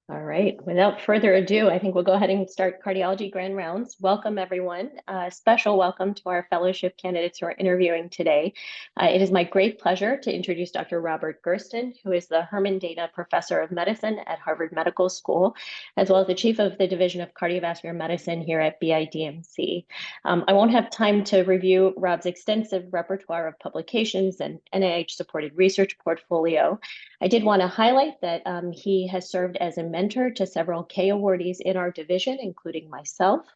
All right, without further ado, I think we'll go ahead and start cardiology grand rounds. Welcome, everyone. Special welcome to our fellowship candidates who are interviewing today. It is my great pleasure to introduce Dr. Robert Gerszten, who is the Herman Dana Professor of Medicine at Harvard Medical School, as well as the Chief of the Division of Cardiovascular Medicine here at BIDMC. I won't have time to review Rob's extensive repertoire of publications and NIH-supported research portfolio. I did want to highlight that he has served as a mentor to several K awardees in our division, including myself.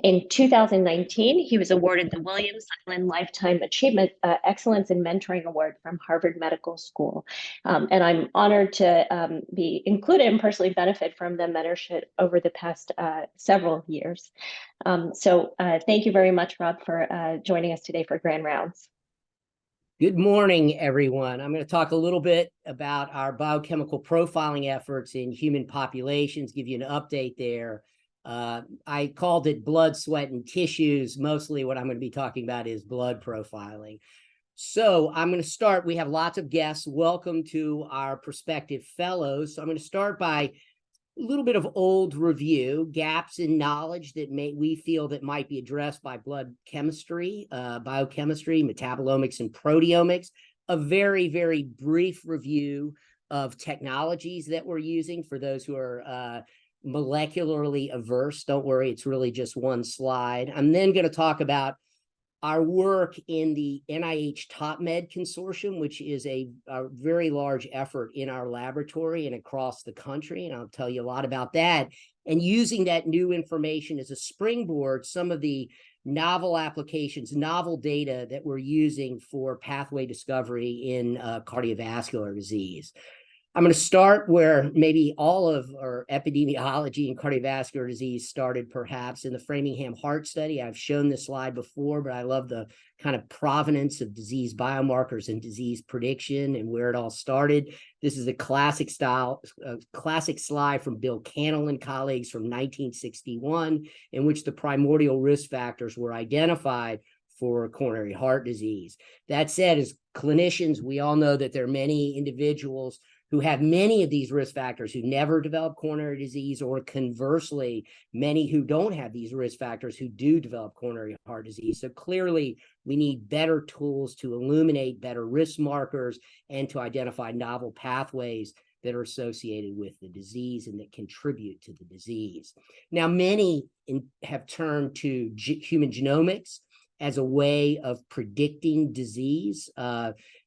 In 2019, he was awarded the William Simon Lifetime Achievement Excellence in Mentoring Award from Harvard Medical School. And I'm honored to be included and personally benefit from the mentorship over the past several years. Thank you very much, Rob, for joining us today for Grand Rounds. Good morning, everyone. I'm going to talk a little bit about our biochemical profiling efforts in human populations, give you an update there. I called it blood, sweat, and tissues. Mostly what I'm going to be talking about is blood profiling. So I'm going to start. We have lots of guests. Welcome to our prospective fellows. So I'm going to start by a little bit of old review, gaps in knowledge that we feel that might be addressed by blood chemistry, biochemistry, metabolomics, and proteomics. A very, very brief review of technologies that we're using for those who are molecularly averse. Don't worry, it's really just one slide. I'm then going to talk about our work in the NIH TopMed Consortium, which is a very large effort in our laboratory and across the country, and I'll tell you a lot about that. And using that new information as a springboard, some of the novel applications, novel data that we're using for pathway discovery in cardiovascular disease. I'm going to start where maybe all of our epidemiology and cardiovascular disease started, perhaps in the Framingham Heart Study. I've shown this slide before, but I love the kind of provenance of disease biomarkers and disease prediction and where it all started. This is a classic slide from Bill Cannell and colleagues from 1961, in which the primordial risk factors were identified for coronary heart disease. That said, as clinicians, we all know that there are many individuals who have many of these risk factors who never develop coronary disease, or conversely, many who don't have these risk factors who do develop coronary heart disease. So clearly, we need better tools to illuminate better risk markers and to identify novel pathways that are associated with the disease and that contribute to the disease. Now, many have turned to human genomics as a way of predicting disease,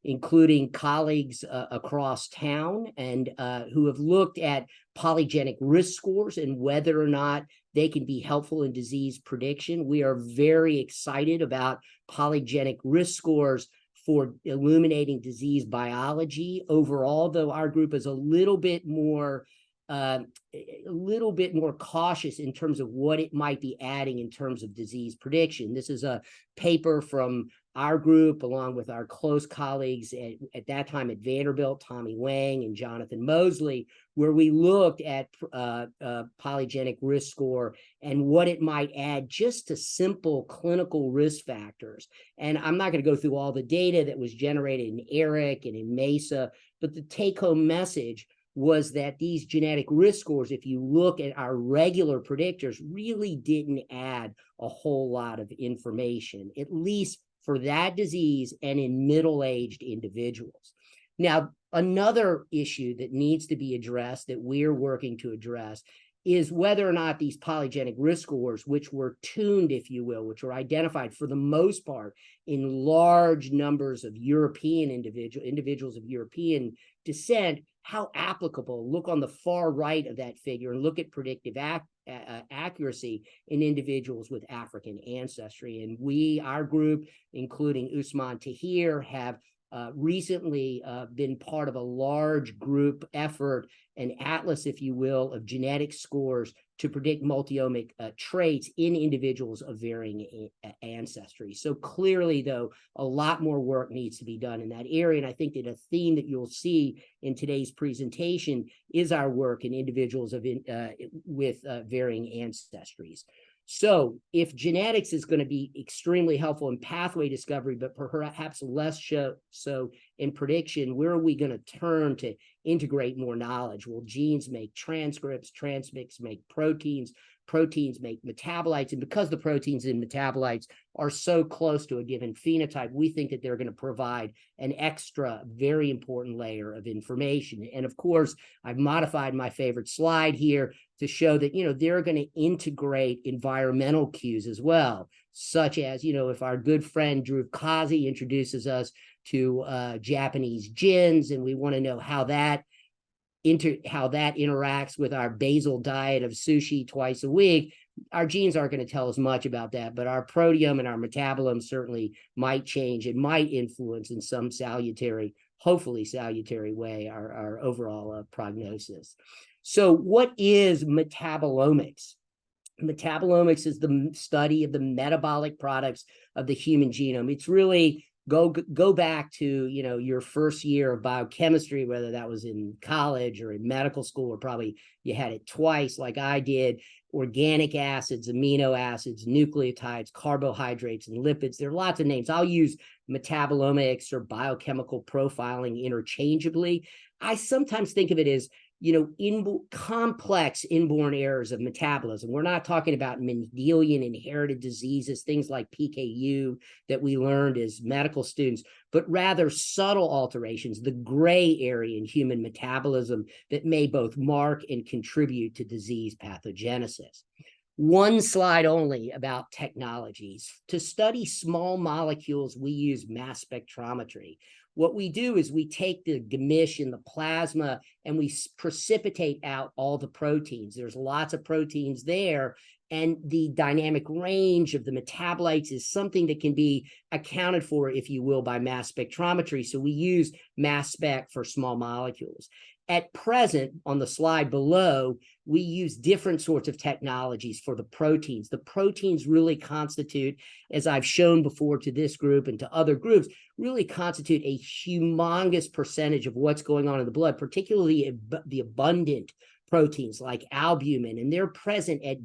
including colleagues across town and who have looked at polygenic risk scores and whether or not they can be helpful in disease prediction. We are very excited about polygenic risk scores for illuminating disease biology overall, though our group is a little bit more cautious in terms of what it might be adding in terms of disease prediction. This is a paper from our group, along with our close colleagues at that time at Vanderbilt, Tommy Wang and Jonathan Mosley, where we looked at polygenic risk score and what it might add just to simple clinical risk factors. And I'm not going to go through all the data that was generated in ERIC and in MESA, but the take-home message was that these genetic risk scores, if you look at our regular predictors, really didn't add a whole lot of information, at least for that disease and in middle-aged individuals. Now, another issue that needs to be addressed, that we're working to address, is whether or not these polygenic risk scores, which were tuned, if you will, which were identified for the most part in large numbers of European individuals of European descent, how applicable. Look on the far right of that figure and look at predictive accuracy in individuals with African ancestry. And our group, including Usman Tahir, have recently been part of a large group effort, an atlas, if you will, of genetic scores to predict multi-omic traits in individuals of varying ancestry. So clearly, though, a lot more work needs to be done in that area. And I think that a theme that you'll see in today's presentation is our work in individuals with varying ancestries. So if genetics is going to be extremely helpful in pathway discovery, but perhaps less so in prediction, where are we going to turn to integrate more knowledge? Well, genes make transcripts, transcripts make proteins, proteins make metabolites. And because the proteins and metabolites are so close to a given phenotype, we think that they're going to provide an extra, very important layer of information. And of course, I've modified my favorite slide here to show that, they're going to integrate environmental cues as well, such as, if our good friend Drew Kazi introduces us to Japanese gins, and we want to know how that interacts with our basal diet of sushi twice a week, our genes aren't going to tell us much about that, but our proteome and our metabolome certainly might change. It might influence in some salutary, hopefully salutary way, our overall prognosis. So what is metabolomics? Metabolomics is the study of the metabolic products of the human genome. It's really go back to your first year of biochemistry, whether that was in college or in medical school, or probably you had it twice like I did. Organic acids, amino acids, nucleotides, carbohydrates, and lipids. There are lots of names. I'll use metabolomics or biochemical profiling interchangeably. I sometimes think of it as complex inborn errors of metabolism. We're not talking about Mendelian inherited diseases, things like PKU that we learned as medical students, but rather subtle alterations, the gray area in human metabolism that may both mark and contribute to disease pathogenesis. One slide only about technologies. To study small molecules, we use mass spectrometry. What we do is we take the gemisch in the plasma and we precipitate out all the proteins. There's lots of proteins there, and the dynamic range of the metabolites is something that can be accounted for, if you will, by mass spectrometry. So we use mass spec for small molecules. At present, on the slide below, we use different sorts of technologies for the proteins. The proteins really constitute, as I've shown before to this group and to other groups, really constitute a humongous percentage of what's going on in the blood, particularly the abundant proteins like albumin, and they're present at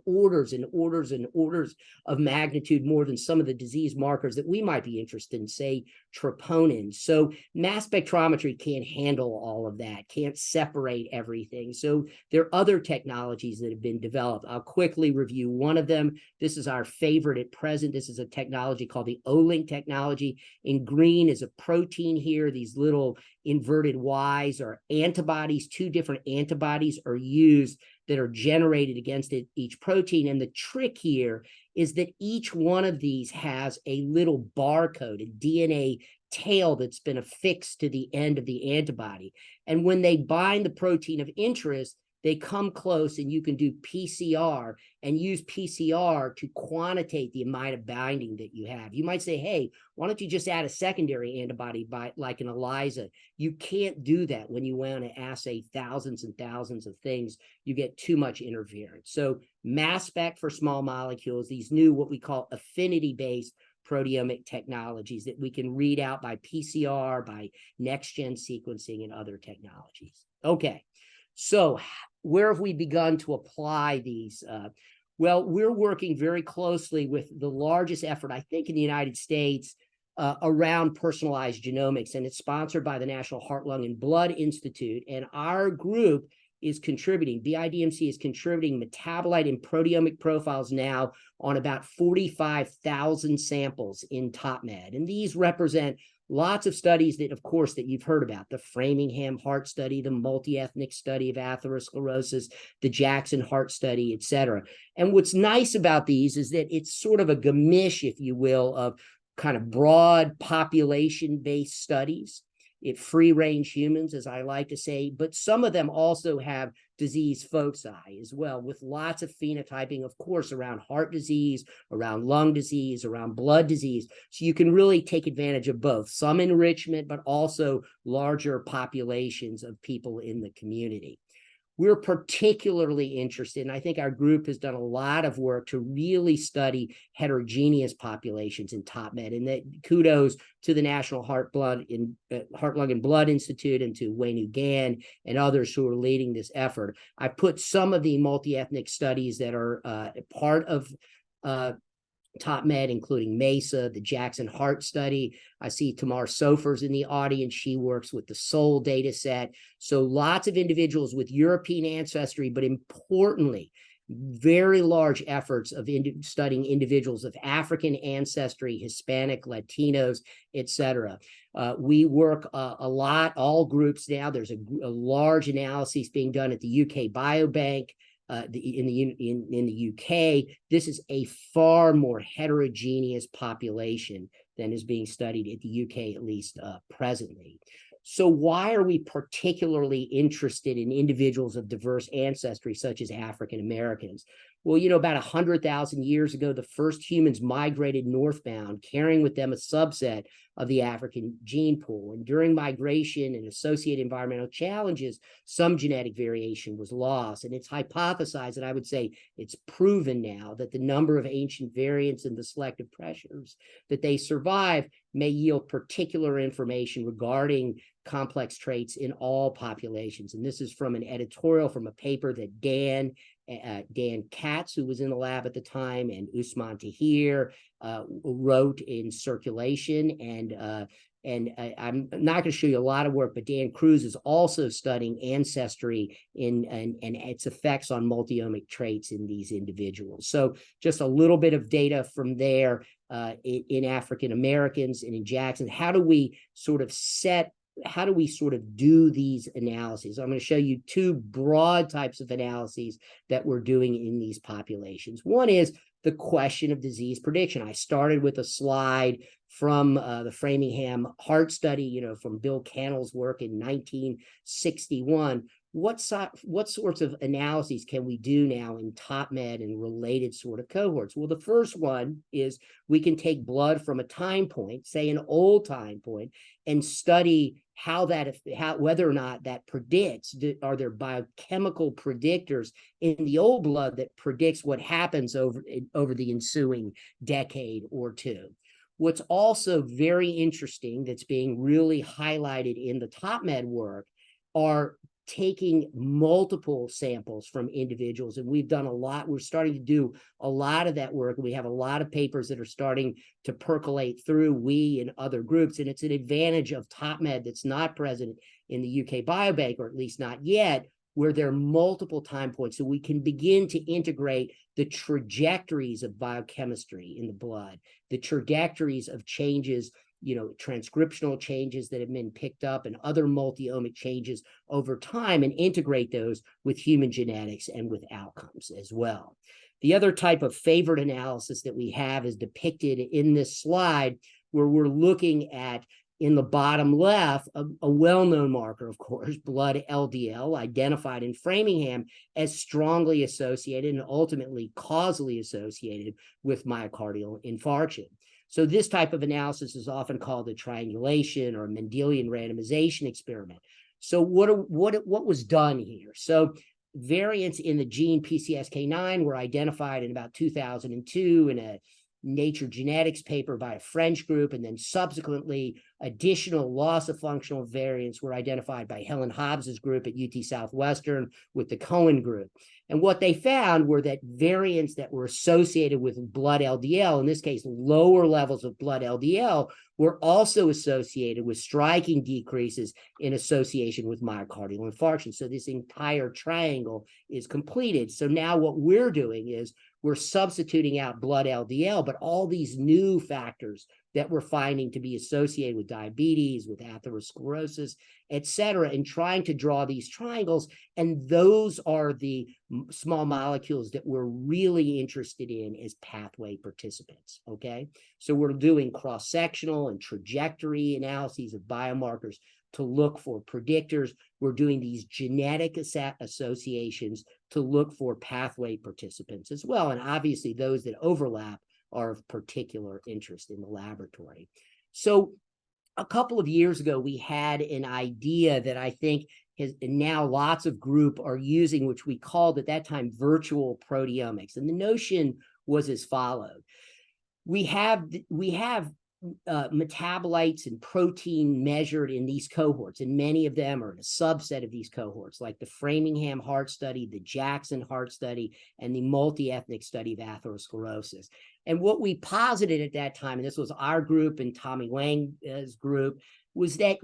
orders and orders and orders of magnitude more than some of the disease markers that we might be interested in, say troponin. So mass spectrometry can't handle all of that, can't separate everything. So there are other technologies that have been developed. I'll quickly review one of them. This is our favorite at present. This is a technology called the O-link technology. In green is a protein here. These little inverted Ys are antibodies. Two different antibodies are used that are generated against each protein. And the trick here is that each one of these has a little barcode, a DNA tail that's been affixed to the end of the antibody. And when they bind the protein of interest, they come close, and you can do PCR and use PCR to quantitate the amount of binding that you have. You might say, hey, why don't you just add a secondary antibody like an ELISA? You can't do that when you want to assay thousands and thousands of things. You get too much interference. So mass spec for small molecules, these new what we call affinity-based proteomic technologies that we can read out by PCR, by next-gen sequencing, and other technologies. Okay. So where have we begun to apply these? Well, we're working very closely with the largest effort, I think, in the United States around personalized genomics, and it's sponsored by the National Heart, Lung, and Blood Institute. And our group is contributing, BIDMC is contributing metabolite and proteomic profiles now on about 45,000 samples in TopMed. And these represent lots of studies that, of course, that you've heard about: the Framingham Heart Study, the multi-ethnic study of atherosclerosis, the Jackson Heart Study, et cetera. And what's nice about these is that it's sort of a gemisch, if you will, of kind of broad population-based studies. It free-range humans, as I like to say, but some of them also have disease foci as well, with lots of phenotyping, of course, around heart disease, around lung disease, around blood disease. So you can really take advantage of both, some enrichment, but also larger populations of people in the community. We're particularly interested, and I think our group has done a lot of work to really study heterogeneous populations in TopMed, and that kudos to the National Heart, Lung, and Blood Institute, and to Wayne Gann and others who are leading this effort. I put some of the multi-ethnic studies that are part of top med, including MESA, the Jackson Heart Study. I see Tamar Sofer's in the audience. She works with the SOUL data set. So lots of individuals with European ancestry, but importantly, very large efforts of studying individuals of African ancestry, Hispanic, Latinos, etc. We work a lot, all groups now. There's a large analysis being done at the UK Biobank. In the UK, this is a far more heterogeneous population than is being studied at the UK, at least presently. So why are we particularly interested in individuals of diverse ancestry, such as African Americans? Well, you know, about 100,000 years ago, the first humans migrated northbound, carrying with them a subset of the African gene pool. And during migration and associated environmental challenges, some genetic variation was lost. And it's hypothesized, and I would say it's proven now, that the number of ancient variants and the selective pressures that they survive may yield particular information regarding complex traits in all populations. And this is from an editorial from a paper that Dan Katz, who was in the lab at the time, and Usman Tahir wrote in Circulation. And I'm not going to show you a lot of work, but Dan Cruz is also studying ancestry and its effects on multi-omic traits in these individuals. So just a little bit of data from there in African Americans and in Jackson. How do we sort of do these analyses? I'm going to show you two broad types of analyses that we're doing in these populations. One is the question of disease prediction. I started with a slide from the Framingham Heart Study, you know, from Bill Cannell's work in 1961. What sorts of analyses can we do now in top med and related sort of cohorts? Well, the first one is we can take blood from a time point, say an old time point, and study whether or not that predicts, are there biochemical predictors in the old blood that predicts what happens over the ensuing decade or two. What's also very interesting that's being really highlighted in the top med work are taking multiple samples from individuals. And we've done a lot. We're starting to do a lot of that work. We have a lot of papers that are starting to percolate through, we and other groups. And it's an advantage of top med that's not present in the UK Biobank, or at least not yet, where there are multiple time points. So we can begin to integrate the trajectories of biochemistry in the blood, the trajectories of changes, you know, transcriptional changes that have been picked up and other multi-omic changes over time, and integrate those with human genetics and with outcomes as well. The other type of favored analysis that we have is depicted in this slide, where we're looking at, in the bottom left, a well-known marker, of course, blood LDL, identified in Framingham as strongly associated and ultimately causally associated with myocardial infarction. So this type of analysis is often called a triangulation or a Mendelian randomization experiment. So what was done here? So variants in the gene PCSK9 were identified in about 2002 in a Nature Genetics paper by a French group, and then subsequently additional loss of functional variants were identified by Helen Hobbs's group at UT Southwestern with the Cohen group. And what they found were that variants that were associated with blood LDL, in this case, lower levels of blood LDL, were also associated with striking decreases in association with myocardial infarction. So this entire triangle is completed. So now what we're doing is we're substituting out blood LDL, but all these new factors that we're finding to be associated with diabetes, with atherosclerosis, et cetera, and trying to draw these triangles. And those are the small molecules that we're really interested in as pathway participants, okay? So we're doing cross-sectional and trajectory analyses of biomarkers to look for predictors. We're doing these genetic associations to look for pathway participants as well. And obviously those that overlap are of particular interest in the laboratory. So a couple of years ago, we had an idea that I think now lots of groups are using, which we called at that time virtual proteomics. And the notion was as follows. We have metabolites and protein measured in these cohorts, and many of them are in a subset of these cohorts, like the Framingham Heart Study, the Jackson Heart Study, and the multi-ethnic study of atherosclerosis. And what we posited at that time, and this was our group and Tommy Wang's group, was that,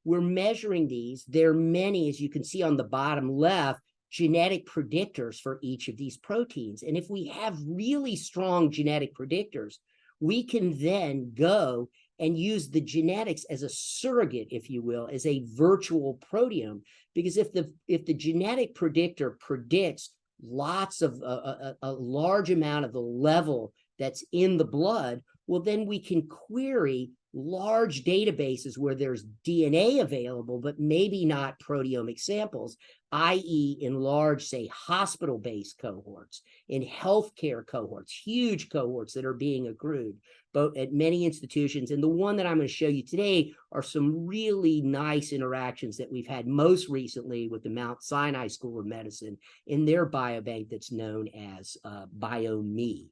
we're measuring these. There are many, as you can see on the bottom left, genetic predictors for each of these proteins. And if we have really strong genetic predictors, we can then go and use the genetics as a surrogate, if you will, as a virtual proteome. Because if the genetic predictor predicts lots of a large amount of the level that's in the blood, well, then we can query large databases where there's DNA available, but maybe not proteomic samples, i.e. in large, say, hospital-based cohorts, in healthcare cohorts, huge cohorts that are being accrued, both at many institutions. And the one that I'm going to show you today are some really nice interactions that we've had most recently with the Mount Sinai School of Medicine in their biobank that's known as BioMe.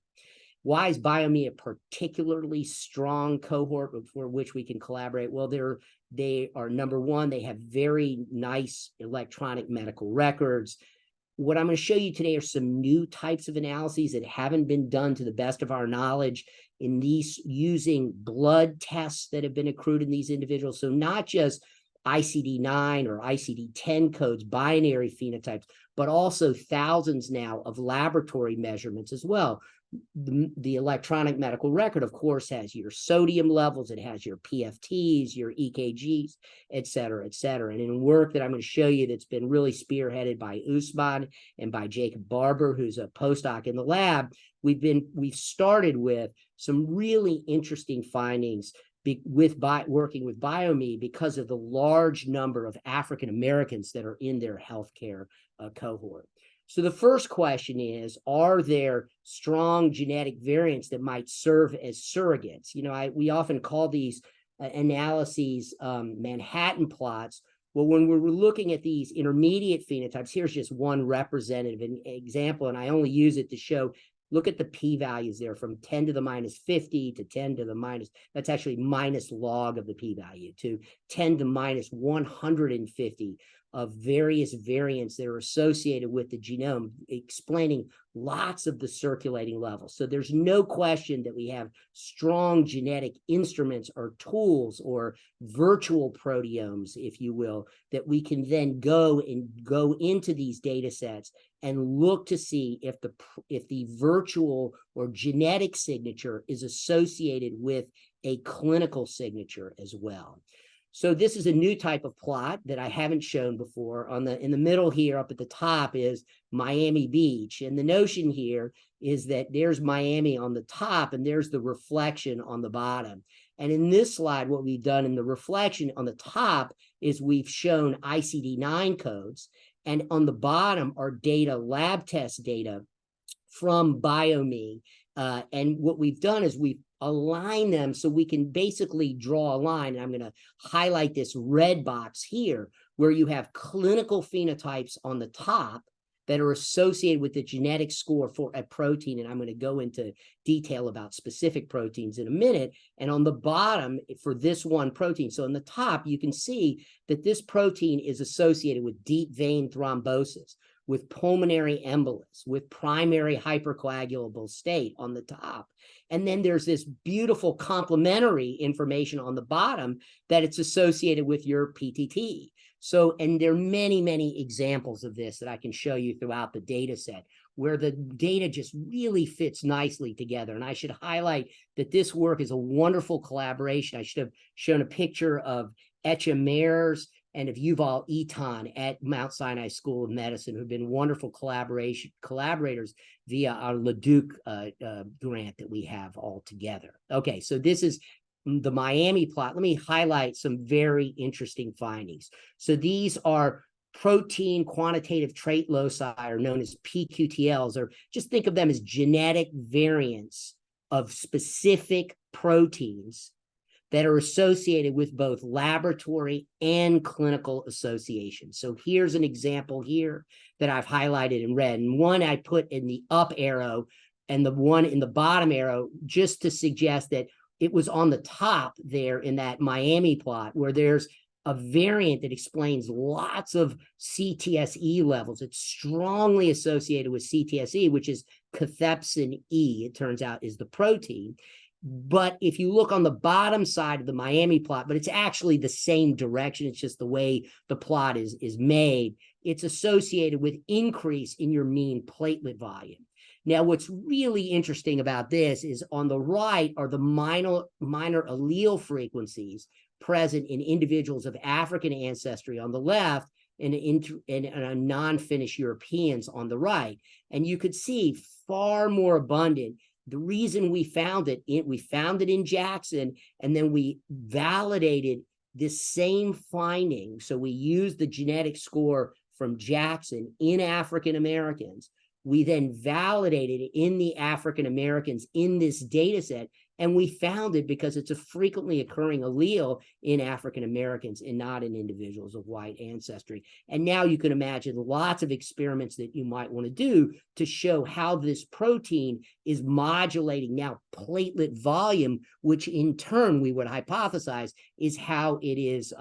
Why is BioMe a particularly strong cohort for which we can collaborate? Well, they are, number one, they have very nice electronic medical records. What I'm going to show you today are some new types of analyses that haven't been done to the best of our knowledge in these, using blood tests that have been accrued in these individuals. So not just ICD-9 or ICD-10 codes, binary phenotypes, but also thousands now of laboratory measurements as well. The electronic medical record, of course, has your sodium levels, it has your PFTs, your EKGs, et cetera, et cetera. And in work that I'm going to show you that's been really spearheaded by Usman and by Jacob Barber, who's a postdoc in the lab, we've started with some really interesting findings working with BioMe because of the large number of African Americans that are in their healthcare cohort. So the first question is, are there strong genetic variants that might serve as surrogates? We often call these analyses Manhattan plots. Well, when we're looking at these intermediate phenotypes, here's just one representative example, and I only use it to show, look at the p-values there from 10 to the minus 50 to 10 to the minus, that's actually minus log of the p-value, to 10 to minus 150 of various variants that are associated with the genome, explaining lots of the circulating levels. So there's no question that we have strong genetic instruments or tools or virtual proteomes, if you will, that we can then go into these data sets and look to see if the virtual or genetic signature is associated with a clinical signature as well. So this is a new type of plot that I haven't shown before. In the middle here, up at the top, is Miami Beach. And the notion here is that there's Miami on the top and there's the reflection on the bottom. And in this slide, what we've done in the reflection on the top is we've shown ICD-9 codes. And on the bottom are lab test data from BioMe. And what we've done is we've aligned them so we can basically draw a line. And I'm going to highlight this red box here, where you have clinical phenotypes on the top that are associated with the genetic score for a protein. And I'm going to go into detail about specific proteins in a minute. And on the bottom for this one protein, so on the top, you can see that this protein is associated with deep vein thrombosis, with pulmonary embolus, with primary hypercoagulable state on the top. And then there's this beautiful complementary information on the bottom that it's associated with your PTT. So, and there are many, many examples of this that I can show you throughout the data set, where the data just really fits nicely together. And I should highlight that this work is a wonderful collaboration. I should have shown a picture of Etcha Mayers and of Yuval Etan at Mount Sinai School of Medicine, who've been wonderful collaborators via our Leduc grant that we have all together. Okay, so this is the Miami plot. Let me highlight some very interesting findings. So these are protein quantitative trait loci, or known as PQTLs, or just think of them as genetic variants of specific proteins that are associated with both laboratory and clinical associations. So here's an example here that I've highlighted in red. And one I put in the up arrow and the one in the bottom arrow, just to suggest that it was on the top there in that Miami plot where there's a variant that explains lots of CTSE levels. It's strongly associated with CTSE, which is cathepsin E, it turns out, is the protein. But if you look on the bottom side of the Miami plot, but it's actually the same direction, it's just the way the plot is made, it's associated with increase in your mean platelet volume. Now, what's really interesting about this is on the right are the minor allele frequencies present in individuals of African ancestry on the left and non-Finnish Europeans on the right. And you could see far more abundant. The reason we found it in Gerszten, and then we validated this same finding. So we used the genetic score from Gerszten in African Americans. We then validated it in the African Americans in this data set, and we found it because it's a frequently occurring allele in African Americans and not in individuals of white ancestry. And now you can imagine lots of experiments that you might want to do to show how this protein is modulating now platelet volume, which in turn we would hypothesize is how it is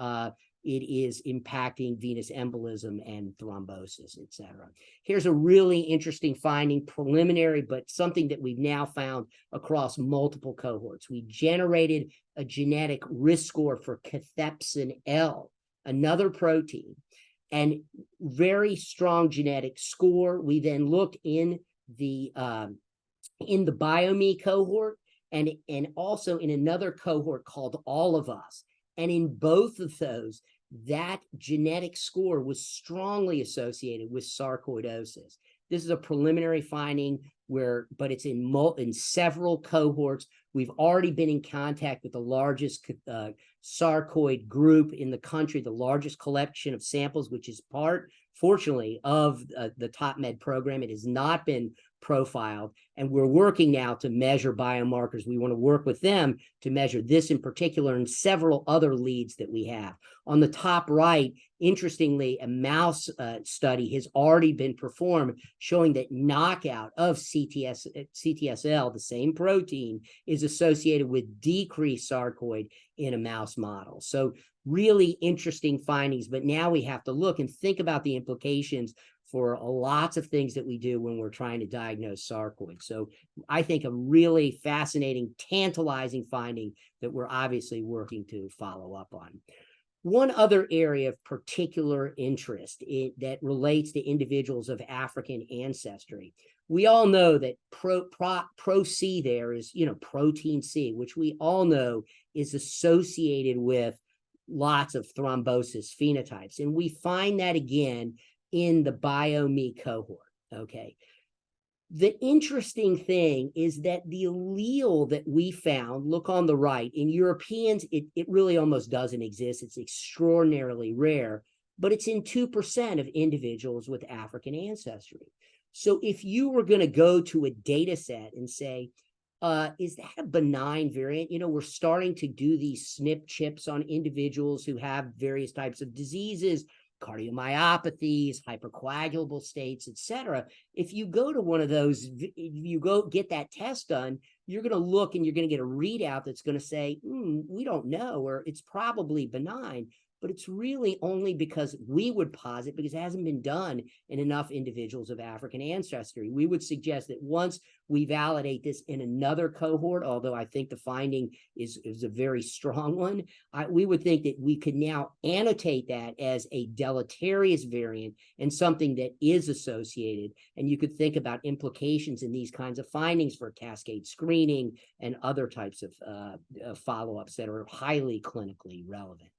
impacting venous embolism and thrombosis, et cetera. Here's a really interesting finding, preliminary, but something that we've now found across multiple cohorts. We generated a genetic risk score for cathepsin L, another protein, and very strong genetic score. We then looked in the BioMe cohort and also in another cohort called All of Us. And in both of those, that genetic score was strongly associated with sarcoidosis. This is a preliminary finding but it's in several cohorts. We've already been in contact with the largest sarcoid group in the country, the largest collection of samples, which is part, fortunately, of the TopMed program. It has not been profiled, and we're working now to measure biomarkers. We want to work with them to measure this in particular and several other leads that we have. On the top right, interestingly, a mouse study has already been performed showing that knockout of CTSL, the same protein, is associated with decreased sarcoid in a mouse model. So really interesting findings, but now we have to look and think about the implications for lots of things that we do when we're trying to diagnose sarcoid. So I think a really fascinating, tantalizing finding that we're obviously working to follow up on. One other area of particular interest that relates to individuals of African ancestry. We all know that Pro-C there is, protein C, which we all know is associated with lots of thrombosis phenotypes. And we find that again in the BioMe cohort, okay? The interesting thing is that the allele that we found, look on the right, in Europeans, it really almost doesn't exist. It's extraordinarily rare, but it's in 2% of individuals with African ancestry. So if you were going to go to a data set and say, is that a benign variant? We're starting to do these SNP chips on individuals who have various types of diseases, cardiomyopathies, hypercoagulable states, et cetera. If you go to one of those, you go get that test done, you're going to look and you're going to get a readout that's going to say, we don't know, or it's probably benign. But it's really only because we would posit, because it hasn't been done in enough individuals of African ancestry. We would suggest that once we validate this in another cohort, although I think the finding is a very strong one, we would think that we could now annotate that as a deleterious variant and something that is associated. And you could think about implications in these kinds of findings for cascade screening and other types of follow-ups that are highly clinically relevant.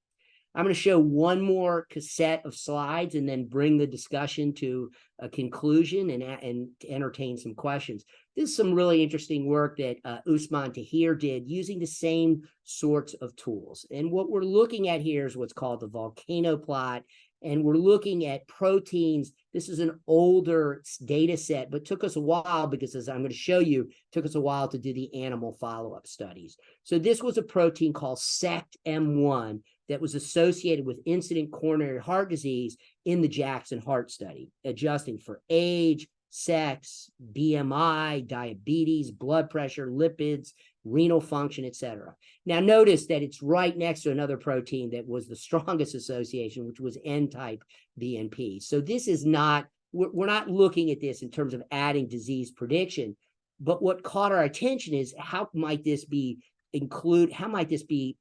I'm going to show one more cassette of slides and then bring the discussion to a conclusion and entertain some questions. This is some really interesting work that Usman Tahir did using the same sorts of tools. And what we're looking at here is what's called the volcano plot. And we're looking at proteins. This is an older data set, but took us a while because, as I'm going to show you, took us a while to do the animal follow-up studies. So this was a protein called SECT-M1 that was associated with incident coronary heart disease in the Gerszten heart study, adjusting for age, sex, BMI, diabetes, blood pressure, lipids, renal function, etc. Now, notice that it's right next to another protein that was the strongest association, which was N-type BNP. So this is not, we're not looking at this in terms of adding disease prediction, but what caught our attention is how might this be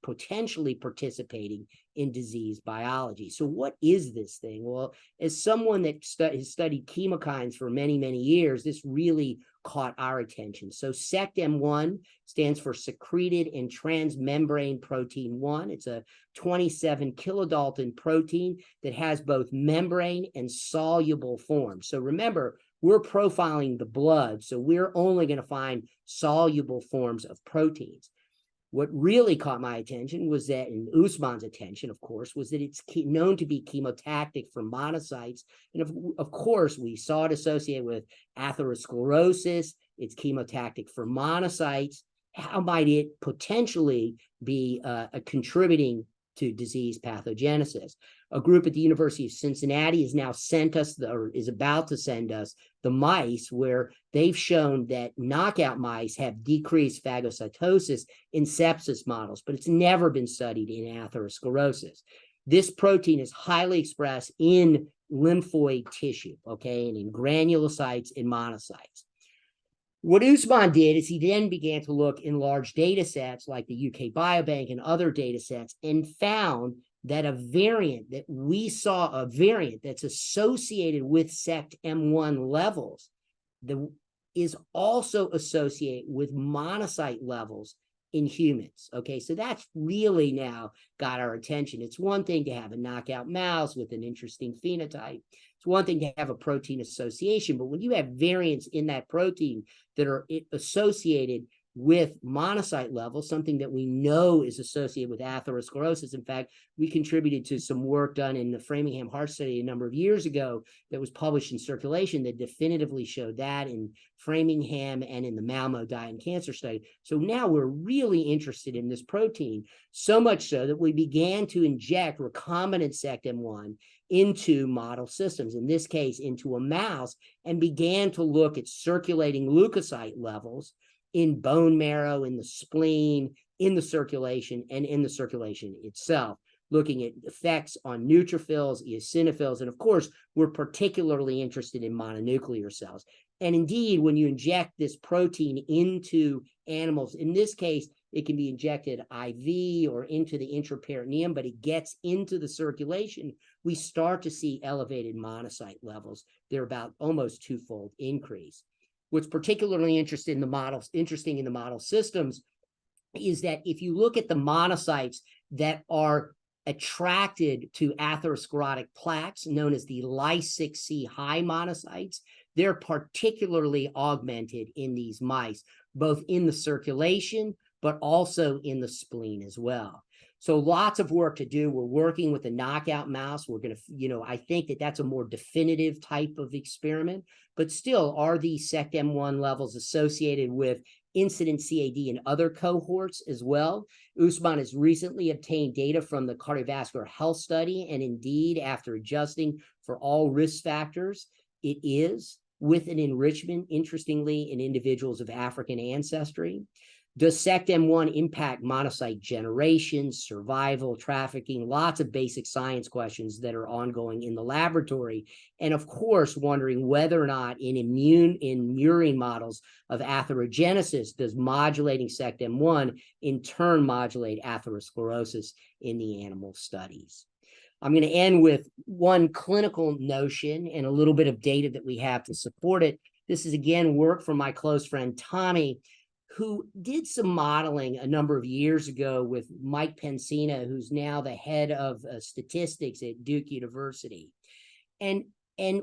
potentially participating in disease biology? So what is this thing? Well, as someone that has studied chemokines for many, many years, this really caught our attention. So SECTM1 stands for secreted and transmembrane protein 1. It's a 27 kilodalton protein that has both membrane and soluble forms. So remember, we're profiling the blood, so we're only going to find soluble forms of proteins. What really caught my attention was that, and Usman's attention, of course, was that it's known to be chemotactic for monocytes. And of course, we saw it associated with atherosclerosis. It's chemotactic for monocytes. How might it potentially be contributing to disease pathogenesis? A group at the University of Cincinnati has now sent us, or is about to send us, the mice where they've shown that knockout mice have decreased phagocytosis in sepsis models, but it's never been studied in atherosclerosis. This protein is highly expressed in lymphoid tissue, okay, and in granulocytes and monocytes. What Usman did is he then began to look in large data sets like the UK Biobank and other data sets and found that a variant that's associated with SECTM1 levels is also associated with monocyte levels in humans. Okay, so that's really now got our attention. It's one thing to have a knockout mouse with an interesting phenotype. It's one thing to have a protein association, but when you have variants in that protein that are associated with monocyte levels, something that we know is associated with atherosclerosis. In fact, we contributed to some work done in the Framingham Heart Study a number of years ago that was published in Circulation that definitively showed that in Framingham and in the Malmo Diet and Cancer Study. So now we're really interested in this protein, so much so that we began to inject recombinant SECTM1 into model systems, in this case into a mouse, and began to look at circulating leukocyte levels in bone marrow, in the spleen, in the circulation, and in the circulation itself, looking at effects on neutrophils, eosinophils, and of course, we're particularly interested in mononuclear cells. And indeed, when you inject this protein into animals, in this case, it can be injected IV or into the intraperitoneum, but it gets into the circulation, we start to see elevated monocyte levels. They're about almost twofold increase. What's particularly interesting in the model systems is that if you look at the monocytes that are attracted to atherosclerotic plaques, known as the Ly6C high monocytes, they're particularly augmented in these mice, both in the circulation, but also in the spleen as well. So lots of work to do. We're working with a knockout mouse. We're going to, I think that that's a more definitive type of experiment, but still, are these SECTM1 levels associated with incident CAD in other cohorts as well? Usman has recently obtained data from the cardiovascular health study, and indeed, after adjusting for all risk factors, it is with an enrichment, interestingly, in individuals of African ancestry. Does SECTM1 impact monocyte generation, survival, trafficking? Lots of basic science questions that are ongoing in the laboratory. And of course, wondering whether or not in murine models of atherogenesis, does modulating SECTM1 in turn modulate atherosclerosis in the animal studies? I'm going to end with one clinical notion and a little bit of data that we have to support it. This is, again, work from my close friend Tommy, who did some modeling a number of years ago with Mike Pensina, who's now the head of statistics at Duke University. And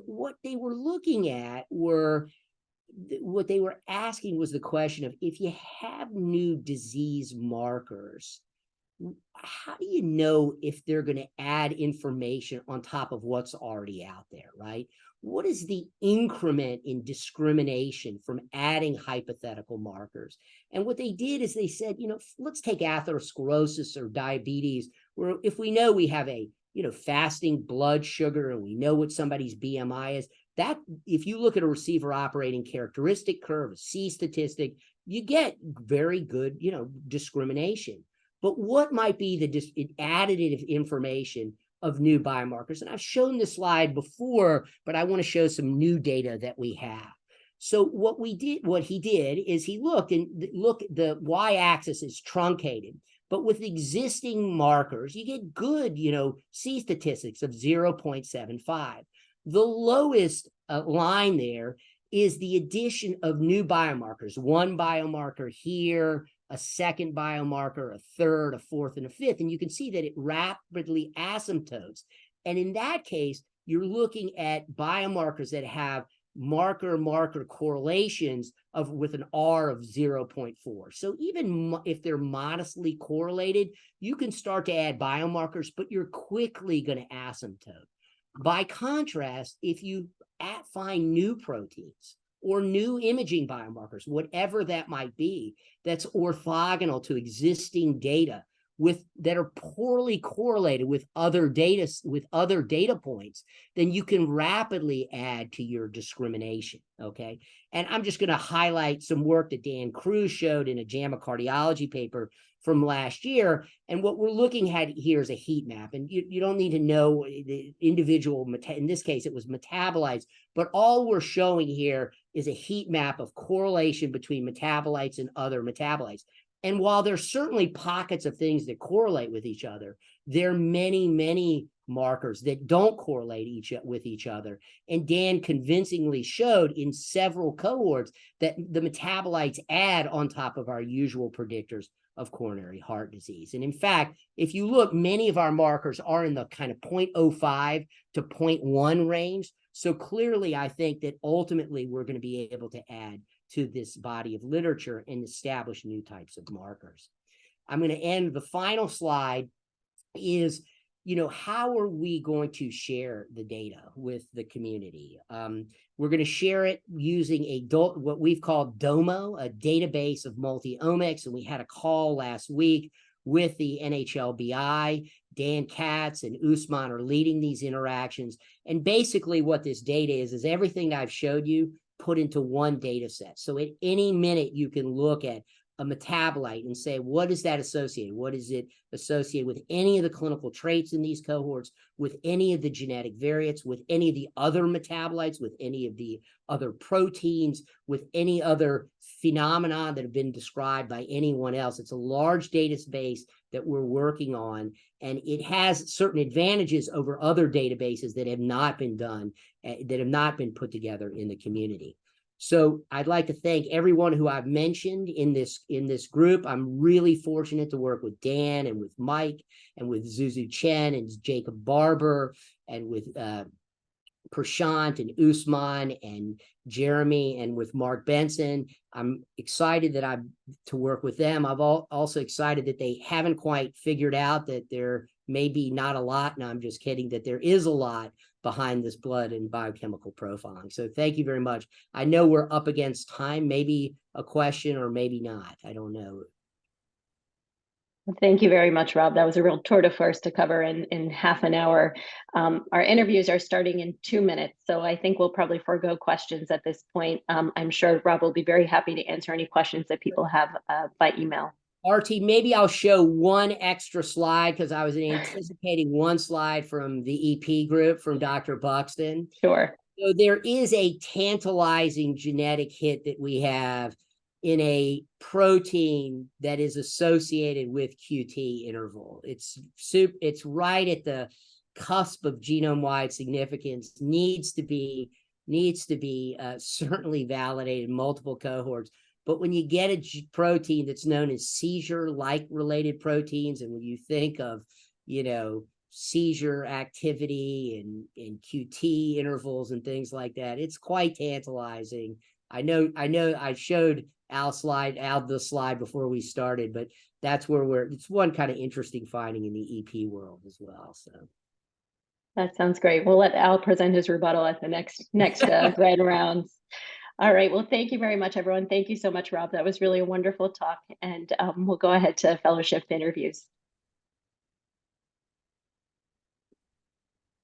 what they were looking at what they were asking was the question of, if you have new disease markers, how do you know if they're going to add information on top of what's already out there, right? What is the increment in discrimination from adding hypothetical markers? And what they did is they said, let's take atherosclerosis or diabetes, where if we know we have a, fasting blood sugar and we know what somebody's BMI is, that if you look at a receiver operating characteristic curve, a C statistic, you get very good, discrimination. But what might be the additive information of new biomarkers? And I've shown this slide before, but I want to show some new data that we have. So what he did is he looked, the y-axis is truncated, but with existing markers, you get good, C statistics of 0.75. The lowest line there is the addition of new biomarkers, one biomarker here, a second biomarker, a third, a fourth, and a fifth. And you can see that it rapidly asymptotes. And in that case, you're looking at biomarkers that have marker correlations with an R of 0.4. So even if they're modestly correlated, you can start to add biomarkers, but you're quickly going to asymptote. By contrast, if you find new proteins or new imaging biomarkers, whatever that might be, that's orthogonal to existing data that are poorly correlated with other data points, then you can rapidly add to your discrimination. Okay. And I'm just going to highlight some work that Dan Cruz showed in a JAMA Cardiology paper from last year. And what we're looking at here is a heat map. And you don't need to know the individual, in this case, it was metabolites, but all we're showing here is a heat map of correlation between metabolites and other metabolites. And while there's certainly pockets of things that correlate with each other, there are many, many markers that don't correlate with each other. And Dan convincingly showed in several cohorts that the metabolites add on top of our usual predictors of coronary heart disease. And in fact, if you look, many of our markers are in the kind of 0.05 to 0.1 range. So clearly, I think that ultimately we're going to be able to add to this body of literature and establish new types of markers. I'm going to end. The final slide is, how are we going to share the data with the community? We're going to share it using what we've called DOMO, a database of multi-omics, and we had a call last week with the NHLBI. Dan Katz and Usman are leading these interactions. And basically what this data is everything I've showed you put into one data set. So at any minute, you can look at a metabolite and say, what is that associated? What is it associated with any of the clinical traits in these cohorts, with any of the genetic variants, with any of the other metabolites, with any of the other proteins, with any other phenomena that have been described by anyone else? It's a large database that we're working on, and it has certain advantages over other databases that have not been done, that have not been put together in the community. So I'd like to thank everyone who I've mentioned in this group. I'm really fortunate to work with Dan and with Mike and with Zuzu Chen and Jacob Barber and with Prashant and Usman and Jeremy and with Mark Benson. I'm excited to work with them. I'm also excited that they haven't quite figured out that there may be not a lot, and I'm just kidding, that there is a lot behind this blood and biochemical profiling. So thank you very much. I know we're up against time, maybe a question or maybe not. I don't know. Thank you very much, Rob. That was a real tour de force to cover in half an hour. Our interviews are starting in 2 minutes, so I think we'll probably forego questions at this point. I'm sure Rob will be very happy to answer any questions that people have by email. RT, maybe I'll show one extra slide because I was anticipating one slide from the EP group from Dr. Buxton. Sure. So there is a tantalizing genetic hit that we have in a protein that is associated with QT interval. It's right at the cusp of genome-wide significance, needs to be certainly validated in multiple cohorts. But when you get a protein that's known as seizure-like related proteins, and when you think of, seizure activity and QT intervals and things like that, it's quite tantalizing. I know I showed Al the slide before we started, but that's where it's one kind of interesting finding in the EP world as well. So that sounds great. We'll let Al present his rebuttal at the next grand rounds. All right. Well, thank you very much, everyone. Thank you so much, Rob. That was really a wonderful talk. And we'll go ahead to fellowship interviews.